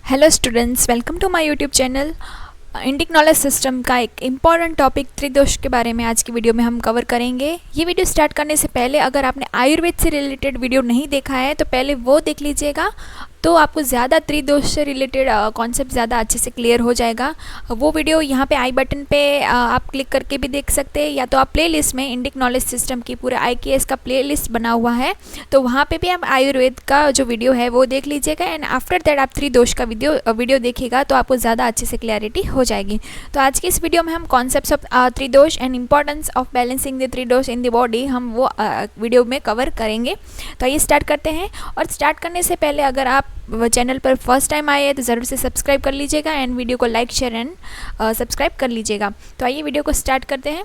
Hello students, welcome to my YouTube channel. Indic knowledge system का एक important topic त्रिदोष के बारे में आज की वीडियो में हम कवर करेंगे। ये वीडियो स्टार्ट करने से पहले अगर आपने आयुर्वेद से रिलेटेड वीडियो नहीं देखा है तो पहले वो देख लीजिएगा, तो आपको ज़्यादा त्रिदोष से रिलेटेड कॉन्सेप्ट ज़्यादा अच्छे से क्लियर हो जाएगा। वो वीडियो यहाँ पे आई बटन पे आप क्लिक करके भी देख सकते हैं, या तो आप प्लेलिस्ट में इंडिक नॉलेज सिस्टम की पूरे IKS का प्लेलिस्ट बना हुआ है, तो वहाँ पे भी आप आयुर्वेद का जो वीडियो है वो देख लीजिएगा। एंड आफ्टर दैट आप त्रिदोष का वीडियो देखिएगा तो आपको ज़्यादा अच्छे से क्लैरिटी हो जाएगी। तो आज की इस वीडियो में हम concepts of tridosha and importance of balancing the tridosha in the body हम वो वीडियो में कवर करेंगे। तो आइए स्टार्ट करते हैं। और स्टार्ट करने से पहले अगर आप चैनल पर फर्स्ट टाइम आए हैं तो ज़रूर से सब्सक्राइब कर लीजिएगा एंड वीडियो को लाइक शेयर एंड सब्सक्राइब कर लीजिएगा। तो आइए वीडियो को स्टार्ट करते हैं।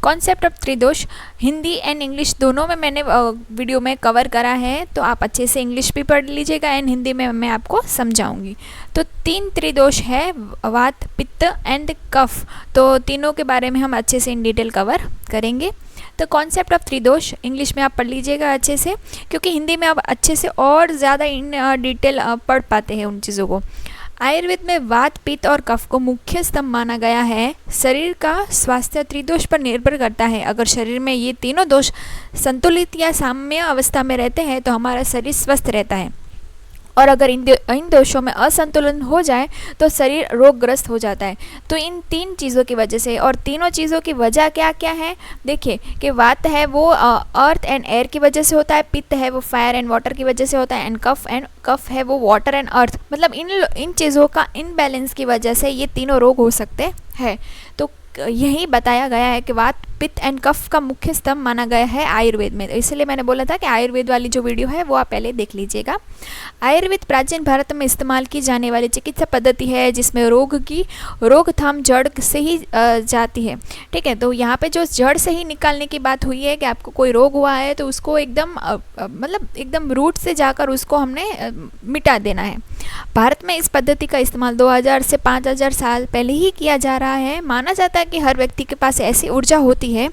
Concept of tridosha Hindi and English दोनों में मैंने वीडियो में कवर करा है, तो आप अच्छे से इंग्लिश भी पढ़ लीजिएगा एंड हिंदी में मैं आपको समझाऊंगी। तो 3 त्रिदोष है, वात, पित्त एंड कफ। तो तीनों के बारे में हम अच्छे से इन डिटेल कवर करेंगे। तो कॉन्सेप्ट ऑफ त्रिदोष इंग्लिश में आप पढ़ लीजिएगा अच्छे से, क्योंकि हिंदी में आप अच्छे से और ज़्यादा इन डिटेल पढ़ पाते हैं उन चीज़ों को। आयुर्वेद में वात, पित्त और कफ को मुख्य स्तंभ माना गया है। शरीर का स्वास्थ्य त्रिदोष पर निर्भर करता है। अगर शरीर में ये तीनों दोष संतुलित या साम्य अवस्था में रहते हैं तो हमारा शरीर स्वस्थ रहता है, और अगर इन दोषों में असंतुलन हो जाए तो शरीर रोगग्रस्त हो जाता है। तो इन 3 चीज़ों की वजह से, और तीनों चीज़ों की वजह क्या क्या है, देखिए कि वात है वो अर्थ एंड एयर की वजह से होता है, पित्त है वो फायर एंड वाटर की वजह से होता है, एंड कफ है वो वाटर एंड अर्थ। मतलब इन चीज़ों का इनबैलेंस की वजह से ये तीनों रोग हो सकते हैं। तो यही बताया गया है कि वात, पित्त एंड कफ का मुख्य स्तंभ माना गया है आयुर्वेद में। तो इसलिए मैंने बोला था कि आयुर्वेद वाली जो वीडियो है वो आप पहले देख लीजिएगा। आयुर्वेद प्राचीन भारत में इस्तेमाल की जाने वाली चिकित्सा पद्धति है जिसमें रोग की रोकथाम जड़ से ही जाती है। ठीक है, तो यहाँ पे जो जड़ से ही निकालने की बात हुई है कि आपको कोई रोग हुआ है तो उसको एकदम मतलब एकदम रूट से जाकर उसको हमने मिटा देना है। भारत में इस पद्धति का इस्तेमाल 2000 से 5000 साल पहले ही किया जा रहा है। माना जाता है कि हर व्यक्ति के पास ऐसी ऊर्जा होती है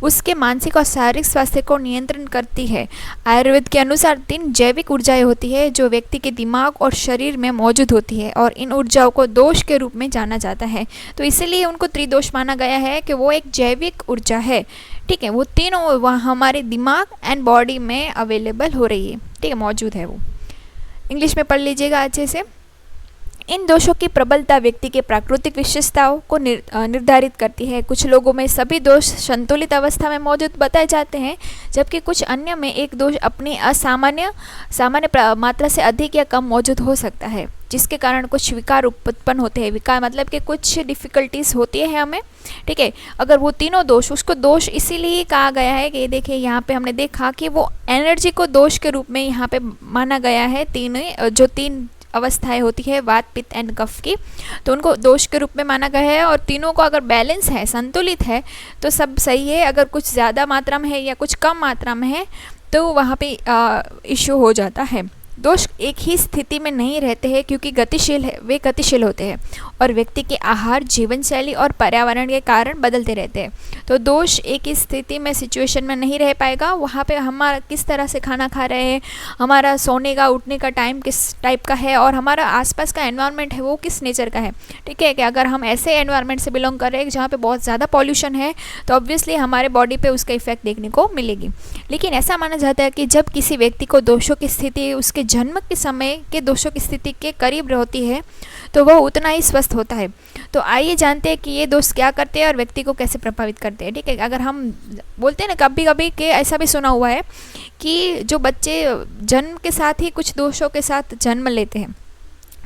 उसके मानसिक और शारीरिक स्वास्थ्य को नियंत्रण करती है। आयुर्वेद के अनुसार 3 जैविक ऊर्जाएं होती है जो व्यक्ति के दिमाग और शरीर में मौजूद होती है, और इन ऊर्जाओं को दोष के रूप में जाना जाता है। तो इसीलिए उनको त्रिदोष माना गया है कि वो एक जैविक ऊर्जा है। ठीक है, वो तीनों वहाँ हमारे दिमाग एंड बॉडी में अवेलेबल हो रही है। ठीक है, मौजूद है वो। इंग्लिश में पढ़ लीजिएगा अच्छे से। इन दोषों की प्रबलता व्यक्ति के प्राकृतिक विशेषताओं को निर्धारित करती है। कुछ लोगों में सभी दोष संतुलित अवस्था में मौजूद बताए जाते हैं, जबकि कुछ अन्य में एक दोष अपनी सामान्य मात्रा से अधिक या कम मौजूद हो सकता है, जिसके कारण कुछ विकार उत्पन्न होते हैं। विकार मतलब कि कुछ डिफ़िकल्टीज होती है हमें। ठीक है, अगर वो तीनों दोष, उसको दोष इसीलिए कहा गया है कि देखिए यहाँ पे हमने देखा कि वो एनर्जी को दोष के रूप में यहाँ पे माना गया है। जो तीन अवस्थाएं होती है वात, पित्त एंड कफ की, तो उनको दोष के रूप में माना गया है। और तीनों को अगर बैलेंस है, संतुलित है तो सब सही है। अगर कुछ ज़्यादा मात्रा में है या कुछ कम मात्रा में है तो वहाँ पे इश्यू हो जाता है। दोष एक ही स्थिति में नहीं रहते हैं क्योंकि वे गतिशील होते हैं और व्यक्ति के आहार, जीवन शैली और पर्यावरण के कारण बदलते रहते हैं। तो दोष एक ही स्थिति में, सिचुएशन में नहीं रह पाएगा। वहाँ पे हमारा किस तरह से खाना खा रहे हैं, हमारा सोने का उठने का टाइम किस टाइप का है, और हमारा आसपास का एनवायरनमेंट है वो किस नेचर का है। ठीक है, कि अगर हम ऐसे एनवायरनमेंट से बिलोंग कर रहे हैं जहाँ पे बहुत ज़्यादा पॉल्यूशन है तो ऑब्वियसली हमारे बॉडी पे उसका इफेक्ट देखने को मिलेगी। लेकिन ऐसा माना जाता है कि जब किसी व्यक्ति को दोषों की स्थिति उसके जन्म के समय के दोषों की स्थिति के करीब होती है तो वह उतना ही स्वस्थ होता है। तो आइए जानते हैं कि ये दोष क्या करते हैं और व्यक्ति को कैसे प्रभावित करते हैं। ठीक है, अगर हम बोलते हैं ना कभी कभी कि ऐसा भी सुना हुआ है कि जो बच्चे जन्म के साथ ही कुछ दोषों के साथ जन्म लेते हैं,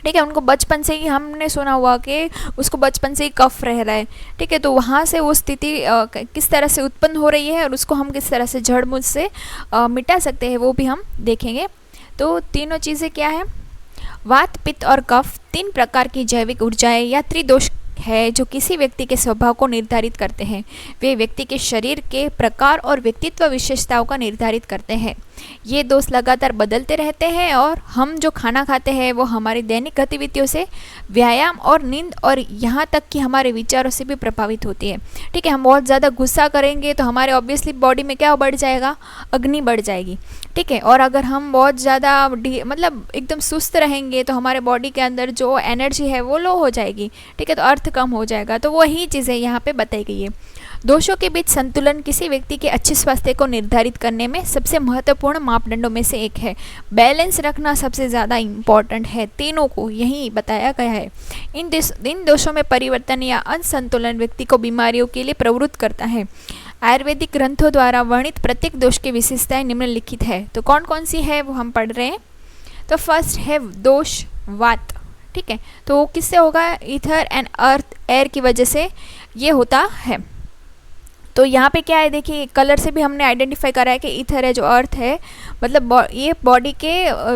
ठीक है, उनको बचपन से ही हमने सुना हुआ कि उसको बचपन से ही कफ रह रहा है। ठीक है, तो वहाँ से वो स्थिति किस तरह से उत्पन्न हो रही है और उसको हम किस तरह से जड़ मूल से मिटा सकते हैं वो भी हम देखेंगे। तो तीनों चीज़ें क्या है, वात, पित्त और कफ 3 प्रकार की जैविक ऊर्जाएं या त्रिदोष है जो किसी व्यक्ति के स्वभाव को निर्धारित करते हैं। वे व्यक्ति के शरीर के प्रकार और व्यक्तित्व विशेषताओं का निर्धारित करते हैं। ये दोष लगातार बदलते रहते हैं और हम जो खाना खाते हैं वो हमारी दैनिक गतिविधियों से, व्यायाम और नींद और यहाँ तक कि हमारे विचारों से भी प्रभावित होती है। ठीक है, हम बहुत ज़्यादा गुस्सा करेंगे तो हमारे ऑब्वियसली बॉडी में क्या बढ़ जाएगा, अग्नि बढ़ जाएगी। ठीक है, और अगर हम बहुत ज़्यादा मतलब एकदम सुस्त रहेंगे तो हमारे बॉडी के अंदर जो एनर्जी है वो लो हो जाएगी। ठीक है, तो अर्थ कम हो जाएगा। तो वही चीज़ें यहाँ पे बताई गई है। दोषों के बीच संतुलन किसी व्यक्ति के अच्छे स्वास्थ्य को निर्धारित करने में सबसे महत्वपूर्ण मापदंडों में से एक है। बैलेंस रखना सबसे ज़्यादा इम्पॉर्टेंट है, तीनों को यही बताया गया है। इन दोषों में परिवर्तन या असंतुलन व्यक्ति को बीमारियों के लिए प्रवृत्त करता है। आयुर्वेदिक ग्रंथों द्वारा वर्णित प्रत्येक दोष की विशेषताएं निम्नलिखित है। तो कौन कौन सी है वो हम पढ़ रहे हैं। तो फर्स्ट है दोष वात। ठीक है, तो वो किससे होगा, ईथर एंड अर्थ एयर की वजह से ये होता है। तो यहाँ पे क्या है, देखिए कलर से भी हमने आइडेंटिफाई करा है कि ईथर है जो अर्थ है, मतलब ये बॉडी के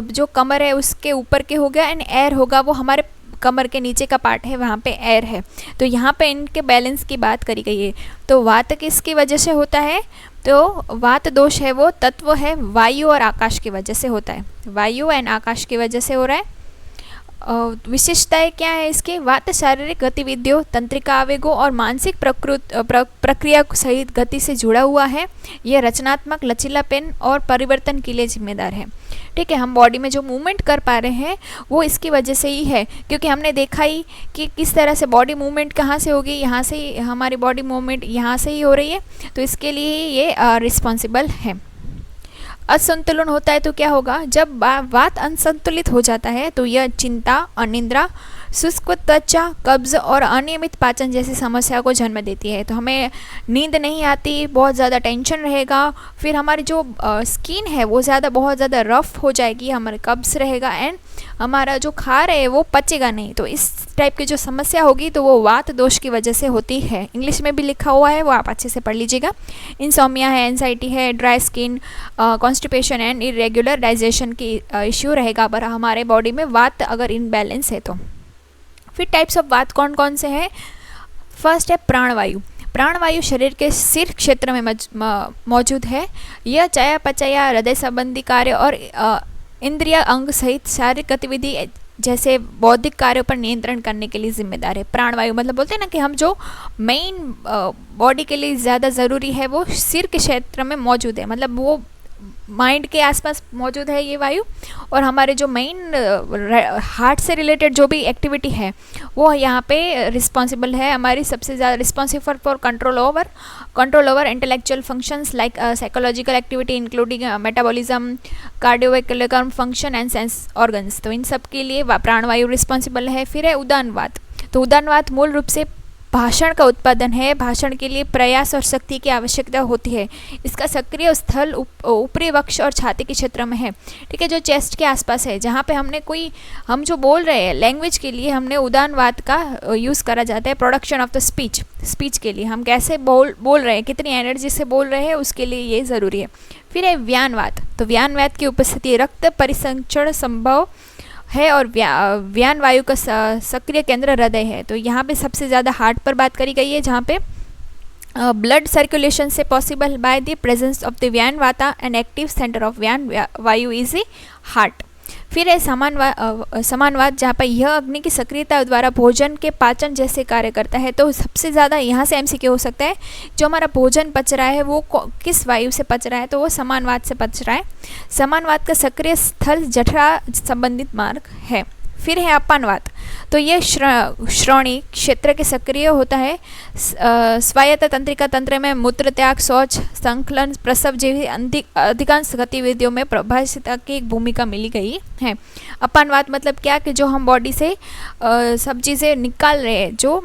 जो कमर है उसके ऊपर के हो गया, एंड एयर होगा वो हमारे कमर के नीचे का पार्ट है, वहाँ पे एयर है। तो यहाँ पे इनके बैलेंस की बात करी गई है। तो वात किसकी वजह से होता है, तो वात दोष है वो तत्व है वायु और आकाश की वजह से होता है, वायु एंड आकाश की वजह से हो रहा है। विशेषताएं क्या है इसके, वात शारीरिक गतिविधियों, तंत्रिका आवेगों और मानसिक प्रक्रिया सहित गति से जुड़ा हुआ है। यह रचनात्मक, लचीलापन और परिवर्तन के लिए जिम्मेदार है। ठीक है, हम बॉडी में जो मूवमेंट कर पा रहे हैं वो इसकी वजह से ही है, क्योंकि हमने देखा ही कि किस तरह से बॉडी मूवमेंट कहाँ से होगी, यहाँ से ही हमारी बॉडी मूवमेंट यहाँ से ही हो रही है। तो इसके लिए ये रिस्पॉन्सिबल है। असंतुलन होता है तो क्या होगा, जब वात असंतुलित हो जाता है तो यह चिंता, अनिद्रा, शुष्क त्वचा, कब्ज और अनियमित पाचन जैसी समस्या को जन्म देती है। तो हमें नींद नहीं आती, बहुत ज़्यादा टेंशन रहेगा, फिर हमारी जो स्किन है वो बहुत ज़्यादा रफ हो जाएगी, हमारे कब्ज रहेगा, एंड हमारा जो खा रहे हैं वो पचेगा नहीं। तो इस टाइप की जो समस्या होगी तो वो वात दोष की वजह से होती है। इंग्लिश में भी लिखा हुआ है, वो आप अच्छे से पढ़ लीजिएगा। इंसोमिया है, एंजाइटी है, dry skin, constipation and irregular digestion की इश्यू रहेगा अगर हमारे बॉडी में वात अगर इनबैलेंस है तो। फिर टाइप्स ऑफ वात कौन कौन से हैं। फर्स्ट है प्राणवायु। प्राणवायु शरीर के शीर्ष क्षेत्र में मौजूद है। यह चयापचय, हृदय संबंधी कार्य और इंद्रिय अंग सहित शारीरिक गतिविधि जैसे बौद्धिक कार्यों पर नियंत्रण करने के लिए जिम्मेदार है। प्राणवायु मतलब बोलते हैं ना कि हम जो मेन बॉडी के लिए ज़्यादा ज़रूरी है वो सिर के क्षेत्र में मौजूद है, मतलब वो माइंड के आसपास मौजूद है ये वायु, और हमारे जो मेन हार्ट से रिलेटेड जो भी एक्टिविटी है वो यहाँ पे रिस्पॉन्सिबल है। हमारी सबसे ज़्यादा responsible for control over intellectual functions like psychological activity including metabolism, cardiovascular function and sense organs. तो इन सब के लिए प्राणवायु रिस्पॉन्सिबल है। फिर है उदानवात। तो उदानवात मूल रूप से भाषण का उत्पादन है। भाषण के लिए प्रयास और शक्ति की आवश्यकता होती है। इसका सक्रिय स्थल ऊपरी वक्ष और छाती के क्षेत्र में है। ठीक है, जो चेस्ट के आसपास है, जहाँ पे हम जो बोल रहे हैं लैंग्वेज के लिए हमने उदानवात का यूज़ करा जाता है। प्रोडक्शन ऑफ द स्पीच के लिए हम कैसे बोल रहे हैं, कितनी एनर्जी से बोल रहे हैं, उसके लिए ये ज़रूरी है। फिर है व्यानवात। तो व्यानवात की उपस्थिति रक्त परिसंचरण संभव है और व्यान वायु का सक्रिय केंद्र हृदय है। तो यहाँ पे सबसे ज़्यादा हार्ट पर बात करी गई है, जहाँ पे ब्लड सर्कुलेशन से possible by the presence of the व्यान वाता एंड एक्टिव सेंटर ऑफ व्यान वायु इज हार्ट। फिर है समानवाद, जहाँ पर यह अग्नि की सक्रियता द्वारा भोजन के पाचन जैसे कार्य करता है। तो सबसे ज़्यादा यहाँ से एमसीक्यू हो सकता है, जो हमारा भोजन पच रहा है वो किस वायु से पच रहा है, तो वो समानवाद से पच रहा है। समानवाद का सक्रिय स्थल जठरा संबंधित मार्ग है। फिर है अपानवात। तो ये श्रोणी क्षेत्र के सक्रिय होता है। स्वायत्त तंत्रिका तंत्र में मूत्र त्याग, शौच, संकलन, प्रसव जैसी अधिकांश गतिविधियों में प्रभाषिता की एक भूमिका मिली गई है। अपानवात मतलब क्या कि जो हम बॉडी से सब चीज़ें निकाल रहे हैं, जो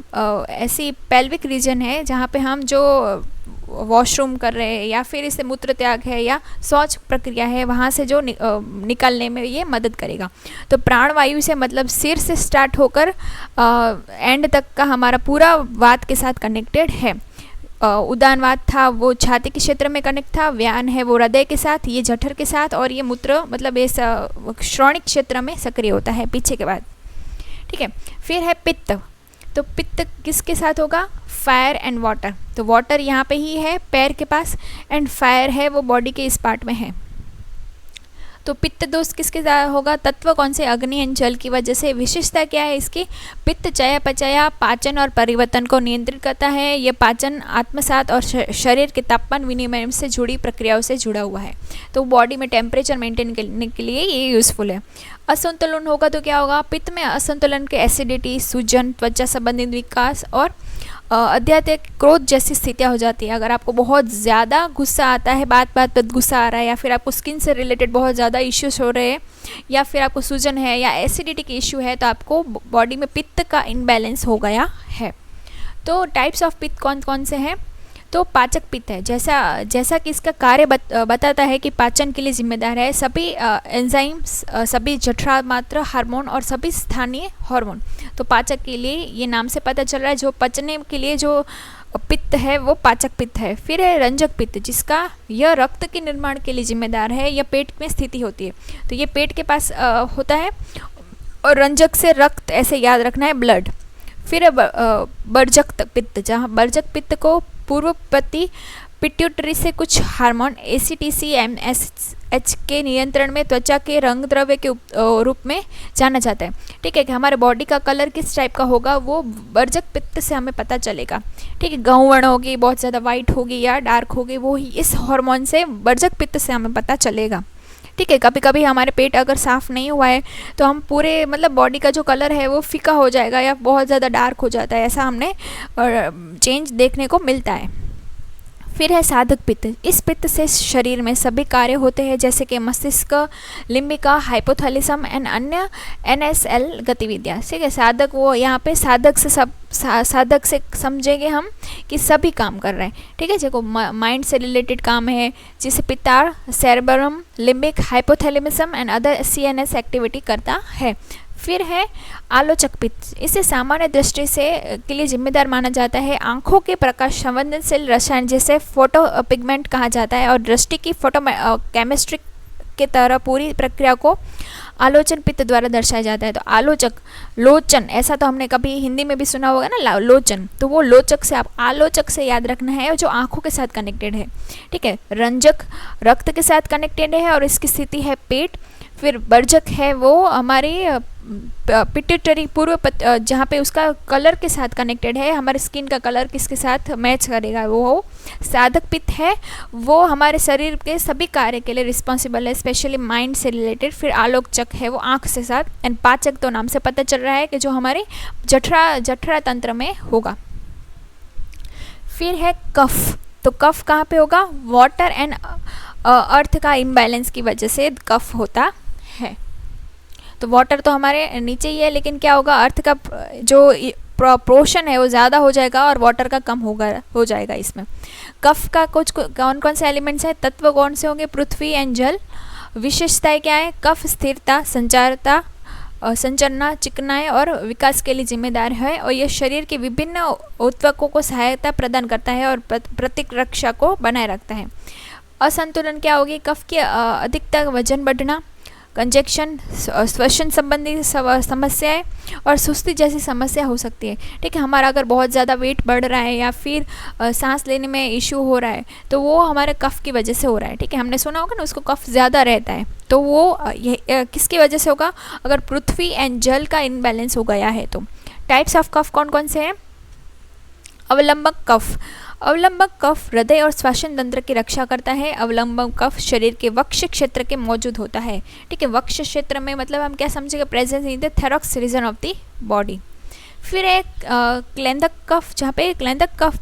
ऐसी पेल्विक रीजन है जहाँ पे हम जो वॉशरूम कर रहे हैं या फिर इससे मूत्र त्याग है या शौच प्रक्रिया है, वहाँ से जो निकलने में ये मदद करेगा। तो प्राणवायु से मतलब सिर से स्टार्ट होकर एंड तक का हमारा पूरा वात के साथ कनेक्टेड है। उदानवात था वो छाती के क्षेत्र में कनेक्ट था, व्यान है वो हृदय के साथ, ये जठर के साथ, और ये मूत्र मतलब ये श्रोणिक क्षेत्र में सक्रिय होता है पीछे के बाद। ठीक है, फिर है पित्त। तो पित्त किसके साथ होगा, फायर एंड वाटर। तो वाटर यहाँ पे ही है पैर के पास, एंड फायर है वो बॉडी के इस पार्ट में है। तो पित्त दोष किसके साथ होगा, तत्व कौन से, अग्नि एंड जल की वजह से। विशेषता क्या है इसकी, पित्त चयापचय पाचन और परिवर्तन को नियंत्रित करता है। ये पाचन आत्मसात और शरीर के तापमान विनिमय से जुड़ी प्रक्रियाओं से जुड़ा हुआ है, तो बॉडी में टेम्परेचर मेंटेन करने के लिए ये यूज़फुल है। असंतुलन होगा तो क्या होगा, पित्त में असंतुलन के एसिडिटी, सूजन, त्वचा संबंधित विकास और अत्यधिक क्रोध जैसी स्थितियाँ हो जाती है। अगर आपको बहुत ज़्यादा गुस्सा आता है, बात बात पर गुस्सा आ रहा है, या फिर आपको स्किन से रिलेटेड बहुत ज़्यादा इश्यूज हो रहे हैं, या फिर आपको सूजन है या एसिडिटी की इश्यू है, तो आपको बॉडी में पित्त का इनबैलेंस हो गया है। तो टाइप्स ऑफ पित्त कौन कौन से हैं, तो पाचक पित्त है, जैसा कि इसका कार्य बताता है कि पाचन के लिए जिम्मेदार है सभी एंजाइम्स, सभी जठरा मात्र हार्मोन और सभी स्थानीय हार्मोन। तो पाचक के लिए ये नाम से पता चल रहा है, जो पचने के लिए जो पित्त है वो पाचक पित्त है। फिर है रंजक पित्त, जिसका यह रक्त के निर्माण के लिए जिम्मेदार है, यह पेट में स्थिति होती है, तो ये पेट के पास होता है। और रंजक से रक्त, ऐसे याद रखना है, ब्लड। फिर है बर्जक पित्त, जहाँ बर्जक पित्त को पूर्वपति पिट्यूटरी से कुछ हार्मोन ACTC MSH के नियंत्रण में त्वचा के रंग द्रव्य के रूप में जाना जाता है। ठीक है, कि हमारे बॉडी का कलर किस टाइप का होगा वो बर्जक पित्त से हमें पता चलेगा। ठीक है, गौवर्ण होगी, बहुत ज़्यादा वाइट होगी या डार्क होगी, वो ही इस हार्मोन से बर्जक पित्त से हमें पता चलेगा। ठीक है, कभी कभी हमारे पेट अगर साफ़ नहीं हुआ है तो हम पूरे मतलब बॉडी का जो कलर है वो फीका हो जाएगा या बहुत ज़्यादा डार्क हो जाता है, ऐसा हमने चेंज देखने को मिलता है। फिर है साधक पित्त, इस पित्त से शरीर में सभी कार्य होते हैं, जैसे कि मस्तिष्क, लिम्बिका, हाइपोथैलेमस एंड अन्य NSL गतिविधियाँ। ठीक है, साधक, वो यहाँ पे साधक से समझेंगे हम कि सभी काम कर रहे हैं। ठीक है, जो माइंड से रिलेटेड काम है, जिसे पित्तार, cerebrum, limbic, hypothalamus and other CNS activity करता है। फिर है आलोचक पित्त, इसे सामान्य दृष्टि से के लिए जिम्मेदार माना जाता है। आंखों के प्रकाश संवेदनशील रसायन जैसे फोटो पिगमेंट कहा जाता है और दृष्टि की फोटो केमिस्ट्री के तरह पूरी प्रक्रिया को आलोचन पित्त द्वारा दर्शाया जाता है। तो आलोचक, लोचन, ऐसा तो हमने कभी हिंदी में भी सुना होगा ना, लोचन, तो वो लोचक से, आप आलोचक से याद रखना है, जो आंखों के साथ कनेक्टेड है। ठीक है, रंजक रक्त के साथ कनेक्टेड है और इसकी स्थिति है पेट। फिर बर्जक है वो हमारी पिट्यूटरी, पूर्व जहाँ पे उसका कलर के साथ कनेक्टेड है, हमारे स्किन का कलर किसके साथ मैच करेगा वो हो। साधक पित्त है वो हमारे शरीर के सभी कार्य के लिए रिस्पॉन्सिबल है, स्पेशली माइंड से रिलेटेड। फिर आलोचक है वो आँख से साथ, एंड पाचक तो नाम से पता चल रहा है कि जो हमारे जठरा तंत्र में होगा। फिर है कफ, तो कफ कहाँ पे होगा, वाटर एंड अर्थ का इम्बैलेंस की वजह से कफ होता है। तो वाटर तो हमारे नीचे ही है, लेकिन क्या होगा, अर्थ का जो प्रोपोर्शन है वो ज़्यादा हो जाएगा और वाटर का कम हो जाएगा इसमें। कफ का कुछ कौन कौन से एलिमेंट्स हैं, तत्व कौन से होंगे, पृथ्वी एंड जल। विशेषताएं क्या है, कफ स्थिरता, संचरना, चिकनाई और विकास के लिए जिम्मेदार है, और यह शरीर के विभिन्न ऊतकों को सहायता प्रदान करता है और प्रतिरक्षा को बनाए रखता है। असंतुलन क्या होगी, कफ की अधिकता, वजन बढ़ना, कंजेक्शन, श्वसन संबंधी समस्याएं और सुस्ती जैसी समस्या हो सकती है। ठीक है, हमारा अगर बहुत ज़्यादा वेट बढ़ रहा है या फिर सांस लेने में इशू हो रहा है तो वो हमारे कफ की वजह से हो रहा है। ठीक है, हमने सुना होगा ना, उसको कफ ज़्यादा रहता है, तो वो किसकी वजह से होगा, अगर पृथ्वी एंड जल का इनबैलेंस हो गया है तो। टाइप्स ऑफ कफ कौन कौन से हैं, अवलंबक कफ, अवलंबक कफ हृदय और श्वसन तंत्र की रक्षा करता है। अवलंबक कफ शरीर के वक्ष क्षेत्र के मौजूद होता है। ठीक है, वक्ष क्षेत्र में मतलब हम क्या समझेंगे, presence in the thorax region of the body. फिर एक क्लेंदक कफ, जहाँ पे क्लेंदक कफ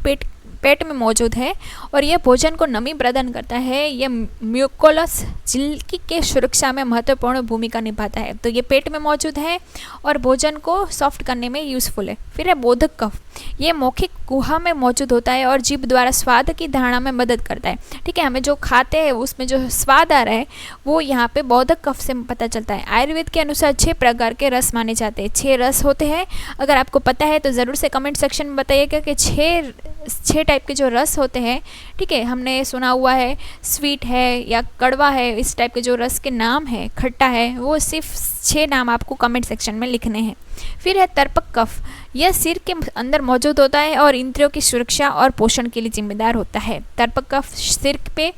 पेट में मौजूद है और यह भोजन को नमी प्रदान करता है। यह म्यूकोलस झिल्ली के सुरक्षा में महत्वपूर्ण भूमिका निभाता है। तो ये पेट में मौजूद है और भोजन को सॉफ्ट करने में यूज़फुल है। फिर है बोधक कफ, ये मौखिक गुहा में मौजूद होता है और जीभ द्वारा स्वाद की धारणा में मदद करता है। ठीक है, हमें जो खाते हैं उसमें जो स्वाद आ रहा है वो यहाँ पे बोधक कफ से पता चलता है। आयुर्वेद के अनुसार 6 प्रकार के रस माने जाते हैं, 6 रस होते हैं। अगर आपको पता है तो ज़रूर से कमेंट सेक्शन में बताइएगा कि 6 6 टाइप के जो रस होते हैं, ठीक है, हमने सुना हुआ है स्वीट है या कड़वा है, इस टाइप के जो रस के नाम है, खट्टा है, वो सिर्फ 6 नाम आपको कमेंट सेक्शन में लिखने हैं। फिर है तर्पक कफ, यह सिर के अंदर मौजूद होता है और इंद्रियों की सुरक्षा और पोषण के लिए जिम्मेदार होता है। तर्पक कफ सिर पे,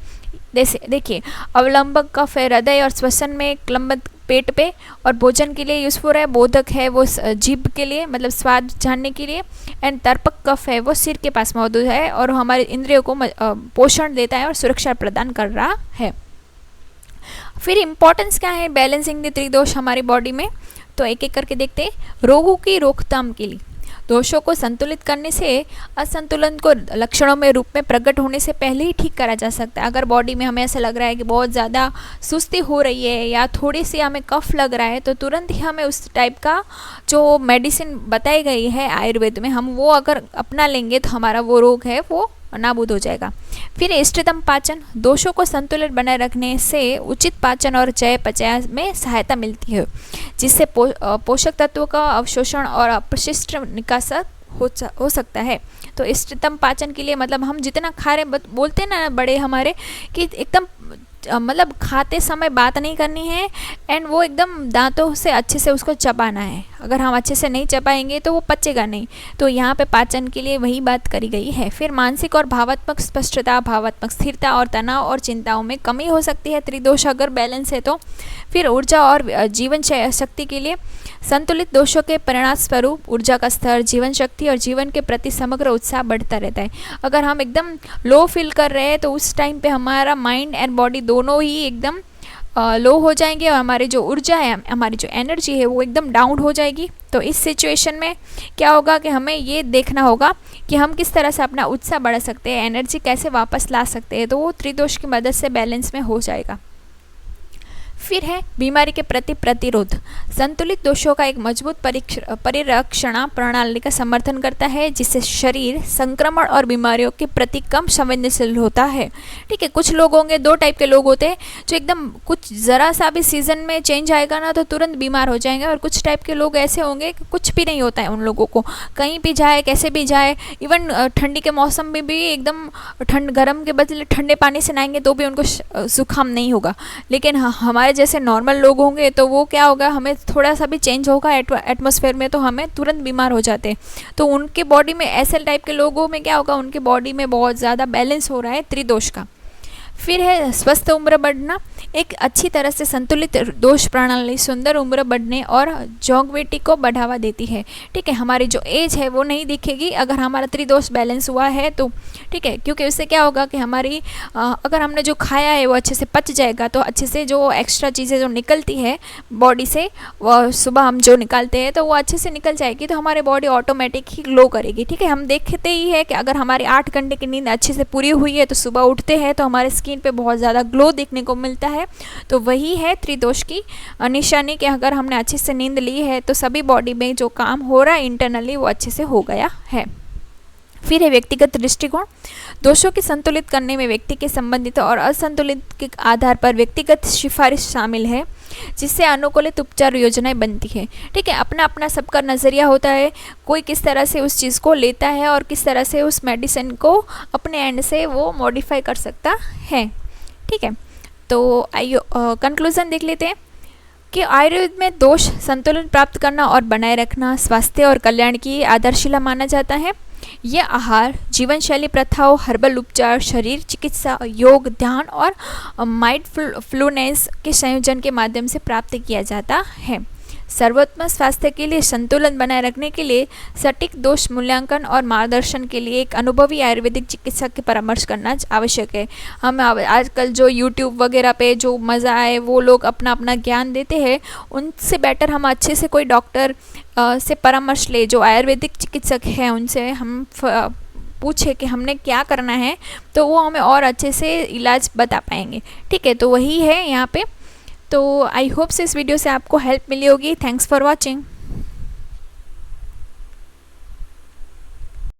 जैसे देखिए अवलंबक कफ है हृदय और श्वसन में, क्लंबक पेट पे और भोजन के लिए यूज़फुल है, बोधक है वो जीभ के लिए मतलब स्वाद जानने के लिए, एंड तर्पक कफ है वो सिर के पास मौजूद है और हमारे इंद्रियों को पोषण देता है और सुरक्षा प्रदान कर रहा है। फिर इम्पोर्टेंस क्या है बैलेंसिंग द त्रिदोष हमारी बॉडी में, तो एक एक करके देखते हैं। रोगों की रोकथाम के लिए दोषों को संतुलित करने से असंतुलन को लक्षणों में रूप में प्रकट होने से पहले ही ठीक करा जा सकता है। अगर बॉडी में हमें ऐसा लग रहा है कि बहुत ज़्यादा सुस्ती हो रही है या थोड़ी सी हमें कफ लग रहा है, तो तुरंत ही हमें उस टाइप का जो मेडिसिन बताई गई है आयुर्वेद में, हम वो अगर अपना लेंगे तो हमारा वो रोग है वो नाबूद हो जाएगा। फिर इष्टतम पाचन, दोषों को संतुलित बनाए रखने से उचित पाचन और चयापचय में सहायता मिलती है, जिससे पोषक तत्वों का अवशोषण और अपशिष्ट निकास हो सकता है। तो इष्टतम पाचन के लिए मतलब हम जितना खा रहे, बोलते हैं ना बड़े हमारे कि एकदम मतलब खाते समय बात नहीं करनी है एंड वो एकदम दांतों से अच्छे से उसको चबाना है। अगर हम अच्छे से नहीं चबाएंगे तो वो पचेगा नहीं, तो यहाँ पे पाचन के लिए वही बात करी गई है। फिर मानसिक और भावात्मक स्पष्टता, भावात्मक स्थिरता और तनाव और चिंताओं में कमी हो सकती है त्रिदोष अगर बैलेंस है तो। फिर ऊर्जा और जीवन शक्ति के लिए संतुलित दोषों के परिणाम स्वरूप ऊर्जा का स्तर, जीवन शक्ति और जीवन के प्रति समग्र उत्साह बढ़ता रहता है। अगर हम एकदम लो फील कर रहे हैं तो उस टाइम पे हमारा माइंड एंड बॉडी दोनों ही एकदम लो हो जाएंगे और हमारी जो ऊर्जा है, हमारी जो एनर्जी है वो एकदम डाउन हो जाएगी। तो इस सिचुएशन में क्या होगा कि हमें ये देखना होगा कि हम किस तरह से अपना उत्साह बढ़ा सकते हैं, एनर्जी कैसे वापस ला सकते हैं, तो वो त्रिदोष की मदद से बैलेंस में हो जाएगा। फिर है बीमारी के प्रति प्रतिरोध, संतुलित दोषों का एक मजबूत परिरक्षण प्रणाली का समर्थन करता है, जिससे शरीर संक्रमण और बीमारियों के प्रति कम संवेदनशील होता है। ठीक है, कुछ लोग होंगे, 2 टाइप के लोग होते हैं जो एकदम कुछ ज़रा सा भी सीजन में चेंज आएगा ना तो तुरंत बीमार हो जाएंगे, और कुछ टाइप के लोग ऐसे होंगे कि कुछ भी नहीं होता है उन लोगों को, कहीं भी जाए कैसे भी जाए, इवन ठंडी के मौसम में भी एकदम गर्म के बदले ठंडे पानी से नहाएंगे तो भी उनको जुकाम नहीं होगा। लेकिन हमारे जैसे नॉर्मल लोग होंगे तो वो क्या होगा, हमें थोड़ा सा भी चेंज होगा एटमॉस्फेयर में तो हमें तुरंत बीमार हो जाते हैं। तो उनके बॉडी में ऐसे टाइप के लोगों में क्या होगा, उनके बॉडी में बहुत ज़्यादा बैलेंस हो रहा है त्रिदोष का। फिर है स्वस्थ उम्र बढ़ना, एक अच्छी तरह से संतुलित दोष प्रणाली सुंदर उम्र बढ़ने और लॉन्गेविटी को बढ़ावा देती है। ठीक है, हमारी जो एज है वो नहीं दिखेगी अगर हमारा त्रिदोष बैलेंस हुआ है तो। ठीक है, क्योंकि उससे क्या होगा कि हमारी अगर हमने जो खाया है वो अच्छे से पच जाएगा, तो अच्छे से जो एक्स्ट्रा चीज़ें जो निकलती है बॉडी से, वो सुबह हम जो निकालते हैं तो वो अच्छे से निकल जाएगी, तो हमारी बॉडी ऑटोमेटिक ही ग्लो करेगी। ठीक है, हम देखते ही है कि अगर हमारी 8 घंटे की नींद अच्छे से पूरी हुई है तो सुबह उठते हैं तो हमारे स्किन पे बहुत ज़्यादा ग्लो देखने को मिलता है। तो वही है त्रिदोष की निशानी कि अगर हमने अच्छे से नींद ली है तो सभी बॉडी में जो काम हो रहा है इंटरनली वो अच्छे से हो गया है। फिर है व्यक्तिगत दृष्टिकोण, दोषों की संतुलित करने में व्यक्ति के संबंधित और असंतुलित के आधार पर व्यक्तिगत सिफारिश शामिल है, जिससे अनुकूलित उपचार योजनाएं बनती है। ठीक है, अपना अपना सबका नज़रिया होता है, कोई किस तरह से उस चीज़ को लेता है और किस तरह से उस मेडिसिन को अपने एंड से वो मॉडिफाई कर सकता है। ठीक है, तो कंक्लूज़न देख लेते हैं कि आयुर्वेद में दोष संतुलन प्राप्त करना और बनाए रखना स्वास्थ्य और कल्याण की आधारशिला माना जाता है। यह आहार, जीवन शैली प्रथाओं, हर्बल उपचार, शरीर चिकित्सा, योग, ध्यान और माइंडफुलनेस के संयोजन के माध्यम से प्राप्त किया जाता है। सर्वोत्तम स्वास्थ्य के लिए संतुलन बनाए रखने के लिए सटीक दोष मूल्यांकन और मार्गदर्शन के लिए एक अनुभवी आयुर्वेदिक चिकित्सक के परामर्श करना आवश्यक है। हम आजकल जो यूट्यूब वगैरह पे जो मज़ा आए वो लोग अपना अपना ज्ञान देते हैं, उनसे बेटर हम अच्छे से कोई डॉक्टर से परामर्श ले, जो आयुर्वेदिक चिकित्सक हैं उनसे हम पूछे कि हमने क्या करना है, तो वो हमें और अच्छे से इलाज बता पाएंगे। ठीक है, तो वही है यहाँ पे। तो आई होप से इस वीडियो से आपको हेल्प मिली होगी। Thanks for watching.